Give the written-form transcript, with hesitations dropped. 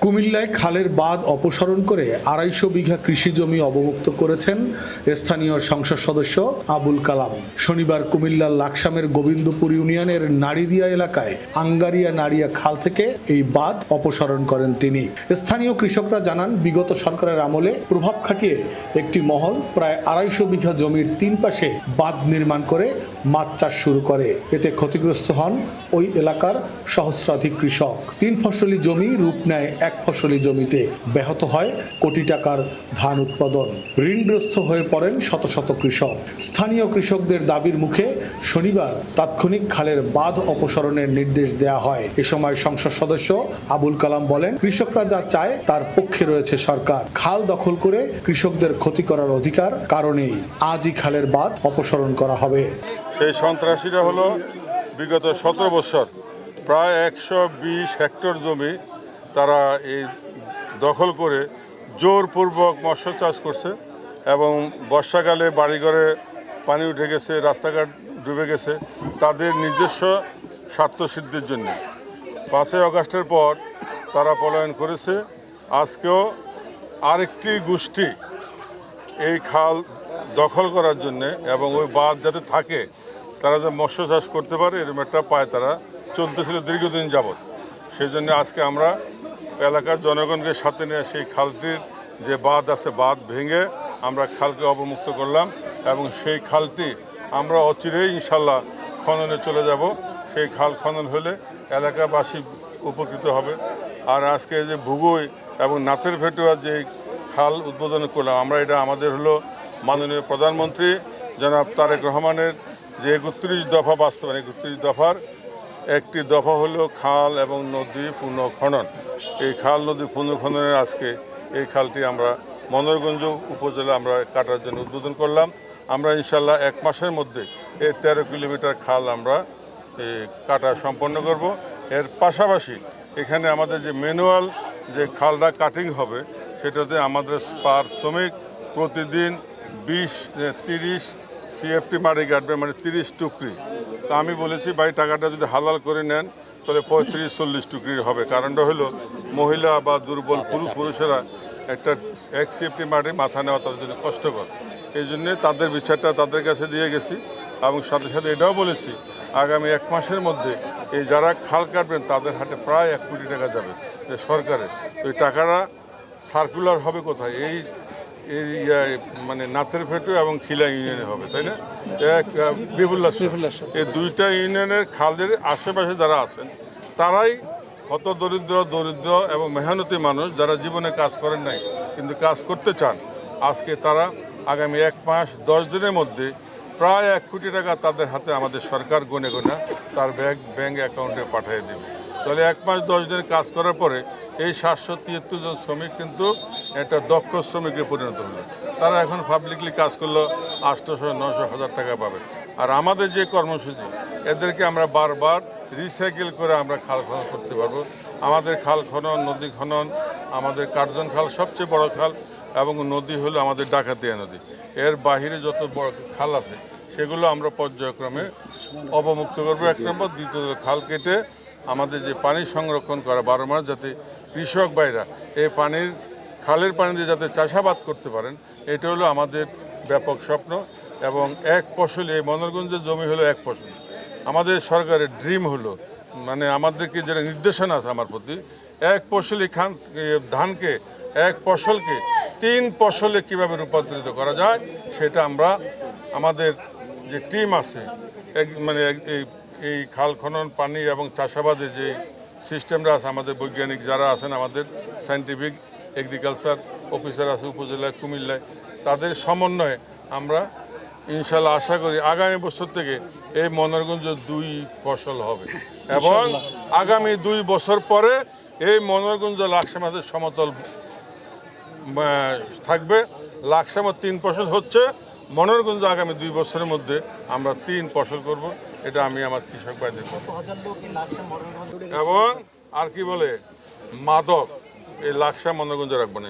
কুমিল্লায় খালের বাঁধ অপসারণ করে ২৫০ বিঘা কৃষি জমি অবমুক্ত করেছেন স্থানীয় সংসদ সদস্য আবুল কালাম। শনিবার কুমিল্লার লাকসামের গোবিন্দপুর ইউনিয়নের নাড়িদিয়া এলাকায় আঙ্গারিয়া নাড়িয়া খাল থেকে এই বাঁধ অপসারণ করেন তিনি। স্থানীয় কৃষকরা জানান, বিগত সরকারের আমলে প্রভাব খাটিয়ে একটি মহল প্রায় ২৫০ বিঘা জমির ৩ পাশে বাঁধ নির্মাণ করে মাছ চাষ শুরু করে। এতে ক্ষতিগ্রস্ত হন ওই এলাকার সহস্রাধিক কৃষক। ৩ ফসলি জমি রূপ নেয় এক ফসলি জমিতে, ব্যাহত হয় কোটি টাকার ধান উৎপাদন। ঋণগ্রস্ত হয়ে পড়েন শত শত কৃষক। স্থানীয় কৃষকদের দাবির মুখে শনিবার তাৎক্ষণিক খালের বাঁধ অপসারণের নির্দেশ দেয়া হয়। এ সময় সংসদ সদস্য আবুল কালাম বলেন, কৃষকরা যা চায় তার পক্ষে রয়েছে সরকার। খাল দখল করে কৃষকদের ক্ষতি করার অধিকার কারণেই আজই খালের বাঁধ অপসারণ করা হবে। সেই সন্ত্রাসীরা হলো বিগত ১৭ বছর প্রায় ১২০ হেক্টর জমি তারা এই দখল করে জোরপূর্বক মৎস্য চাষ করছে এবং বর্ষাকালে বাড়িঘরে পানি উঠে গেছে, রাস্তাঘাট ডুবে গেছে তাদের নিজস্ব স্বার্থসিদ্ধির জন্য। ৫ই আগস্টের পর তারা পলায়ন করেছে। আজকেও আরেকটি গোষ্ঠী এই খাল দখল করার জন্যে এবং ওই বাঁধ যাতে থাকে, তারা যে মৎস্য চাষ করতে পারে এরকম একটা পায় তারা চলতেছিল দীর্ঘদিন যাবৎ। সেই জন্য আজকে আমরা এলাকার জনগণকে সাথে নিয়ে সেই খালটির যে বাঁধ আছে বাঁধ ভেঙে আমরা খালকে অবমুক্ত করলাম এবং সেই খালটি আমরা অচিরেই ইনশাল্লাহ খননে চলে যাব। সেই খাল খনন হলে এলাকাবাসী উপকৃত হবে। আর আজকে যে ভুগুই এবং নাথের ভেটুয়ার যে খাল উদ্বোধন করলাম আমরা, এটা আমাদের হলো মাননীয় প্রধানমন্ত্রী জনাব তারেক রহমানের যে ৩১ দফা বাস্তবায়ন, ৩১ দফার একটি দফা হলো খাল এবং নদী পুনঃখনন। এই খাল নদী পুনঃখননের আজকে এই খালটি আমরা মনোরগঞ্জ উপজেলা আমরা কাটার জন্য উদ্বোধন করলাম। আমরা ইনশাল্লাহ ১ মাসের মধ্যে এই ১৩ কিলোমিটার খাল আমরা কাটা সম্পন্ন করব। এর পাশাপাশি এখানে আমাদের যে ম্যানুয়াল যে খালটা কাটিং হবে সেটাতে আমাদের পার শ্রমিক প্রতিদিন ২০-৩০ সিএফটি মাটি কাটবে, মানে ৩০ টুকরি। তো আমি বলেছি ভাই টাকাটা যদি হালাল করে নেন তাহলে ৩৫-৪০ টুকরির হবে। কারণটা হলো মহিলা বা দুর্বল পুরুষেরা এক সিএফটি মাটি মাথা নেওয়া তাদের জন্য কষ্টকর। এই জন্যে তাদের বিচারটা তাদের কাছে দিয়ে গেছি এবং সাথে সাথে এটাও বলেছি আগামী ১ মাসের মধ্যে এই যারা খাল কাটবেন তাদের হাতে প্রায় ১ কোটি টাকা যাবে সরকারের। ওই টাকাটা সার্কুলার হবে কোথায়? এই মানে নাথের ভেটু এবং খিলা ইউনিয়নে হবে, তাই না? বিপুল্লাহ এই 2টা ইউনিয়নের খালের আশেপাশে যারা আছেন তারাই কত দরিদ্র এবং মেহনতি মানুষ যারা জীবনে কাজ করেন নাই কিন্তু কাজ করতে চান। আজকে তারা আগামী ১ মাস ১০ দিনের মধ্যে প্রায় ১ কোটি টাকা তাদের হাতে আমাদের সরকার গনে তার ব্যাংক অ্যাকাউন্টে পাঠিয়ে দেবে। তাহলে ১ মাস ১০ দিন কাজ করার পরে এই ৭৭৩ জন শ্রমিক কিন্তু একটা দক্ষ শ্রমিকে পরিণত হলো। তারা এখন পাবলিকলি কাজ করলো ৮০০-৯০০ টাকা পাবে। আর আমাদের যে কর্মসূচি এদেরকে আমরা বারবার রিসাইকেল করে আমরা খাল খনন করতে পারবো। আমাদের খাল খনন, নদী খনন, আমাদের কার্জন খাল সবচেয়ে বড় খাল এবং নদী হলো আমাদের ডাকাতিয়া নদী। এর বাহিরে যত বড় খাল আছে সেগুলো আমরা পর্যায়ক্রমে অবমুক্ত করবো ১ নম্বর। দ্বিতীয়ত খাল কেটে আমাদের যে পানি সংরক্ষণ করা 12 মাস, যাতে কৃষক ভাইরা এই খালের পানি দিয়ে যাতে চাষাবাদ করতে পারেন, এটা হলো আমাদের ব্যাপক স্বপ্ন। এবং 1 ফসলি এই মনোরগঞ্জের জমি হলো 1 ফসলি। আমাদের সরকারের ড্রিম হলো, মানে আমাদেরকে যেটা নির্দেশনা আছে আমার প্রতি, 1 ফসলি ধানকে 1 ফসলকে 3 ফসলে কীভাবে রূপান্তরিত করা যায় সেটা আমরা আমাদের যে টিম আছে মানে এই খাল খনন, পানি এবং চাষাবাদের যে সিস্টেমটা আছে, আমাদের বৈজ্ঞানিক যারা আছেন, আমাদের সায়েন্টিফিক এগ্রিকালচার অফিসার আছে উপজেলায় কুমিল্লায়, তাদের সমন্বয়ে আমরা ইনশাল্লাহ আশা করি আগামী বছর থেকে এই মনোরগঞ্জ 2 ফসল হবে এবং আগামী 2 বছর পরে এই মনোরগঞ্জ লাকসামে সমতল থাকবে। লাকসামে 3 ফসল হচ্ছে, মনোরগঞ্জ আগামী 2 বছরের মধ্যে আমরা 3 ফসল করব। এটা আমি আমার কৃষক ভাইদের করব। এবং আর কি বলে মাদক এই লাকসাম মনোরগঞ্জ রাখবো না।